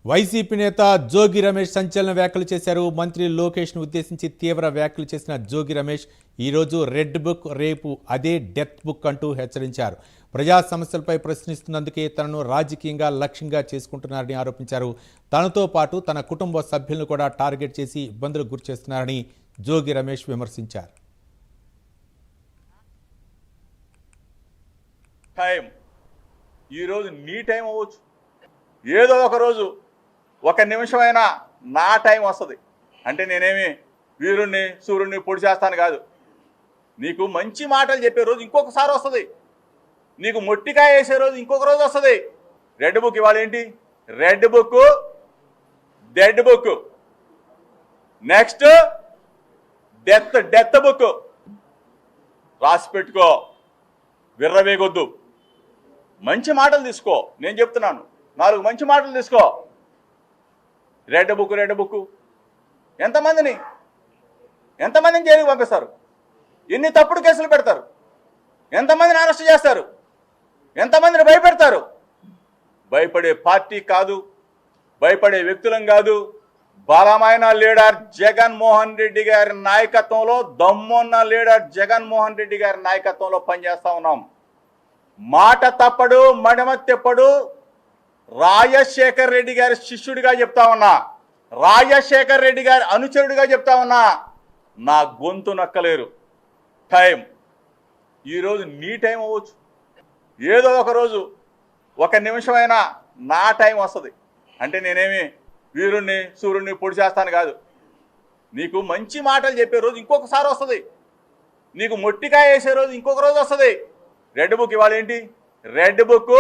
YCP నేత జోగి రమేష్ సంచలన వ్యాఖ్యలు చేశారు. మంత్రి లోకేష్ను ఉద్దేశించి తీవ్ర వ్యాఖ్యలు చేసిన జోగి రమేష్ ఈరోజు రెడ్ బుక్, రేపు అదే డెత్ బుక్ అంటూ హెచ్చరించారు. ప్రజా సమస్యలపై ప్రశ్నిస్తున్నందుకే తనను రాజకీయంగా లక్ష్యంగా చేసుకుంటున్నారని ఆరోపించారు. తనతో పాటు తన కుటుంబ సభ్యులను కూడా టార్గెట్ చేసి ఇబ్బందులకు గురిచేస్తున్నారని జోగి రమేష్ విమర్శించారు. ఈరోజు నీ టైం అవ్వచ్చు, ఏదో ఒక రోజు ఒక నిమిషమైనా నా టైం వస్తుంది. అంటే నేనేమి వీరుణ్ణి సూర్యుడిని పొడి చేస్తాను కాదు. నీకు మంచి మాటలు చెప్పే రోజు ఇంకొకసారి వస్తుంది, నీకు మొట్టికాయ వేసే రోజు ఇంకొక రోజు వస్తుంది. రెడ్ బుక్ ఇవాళ ఏంటి? Red book, dead book, next death book. రాసి పెట్టుకో, విర్రవేగొద్దు. మంచి మాటలు తీసుకో, నేను చెప్తున్నాను, 4 మంచి మాటలు తీసుకో. రెడ్ బుక్ ఎంతమందిని జైలుకి పంపిస్తారు? ఎన్ని తప్పుడు కేసులు పెడతారు? ఎంతమందిని అరెస్ట్ చేస్తారు? ఎంతమందిని భయపెడతారు? భయపడే పార్టీ కాదు, భయపడే వ్యక్తులం కాదు. బలమైన లీడర్ జగన్మోహన్ రెడ్డి గారి నాయకత్వంలో, దమ్మున్న లీడర్ జగన్మోహన్ రెడ్డి గారి నాయకత్వంలో పనిచేస్తా ఉన్నాం. మాట తప్పడు, మడమ తెప్పడు. రాజశేఖర్ రెడ్డి గారి శిష్యుడిగా చెప్తా ఉన్నా, రాజశేఖర్ రెడ్డి గారి అనుచరుడిగా చెప్తా ఉన్నా, నా గొంతు నక్కలేరు. టైం ఈరోజు నీ టైం అవ్వచ్చు, ఏదో ఒక రోజు ఒక నిమిషమైనా నా టైం వస్తుంది. అంటే నేనేమి వీరుణ్ణి సూర్యుడిని పొడి చేస్తాను కాదు. నీకు మంచి మాటలు చెప్పే రోజు ఇంకొకసారి వస్తుంది, నీకు మొట్టికాయ వేసే రోజు ఇంకొక రోజు వస్తుంది. రెడ్ బుక్ ఇవాళ ఏంటి? Red book,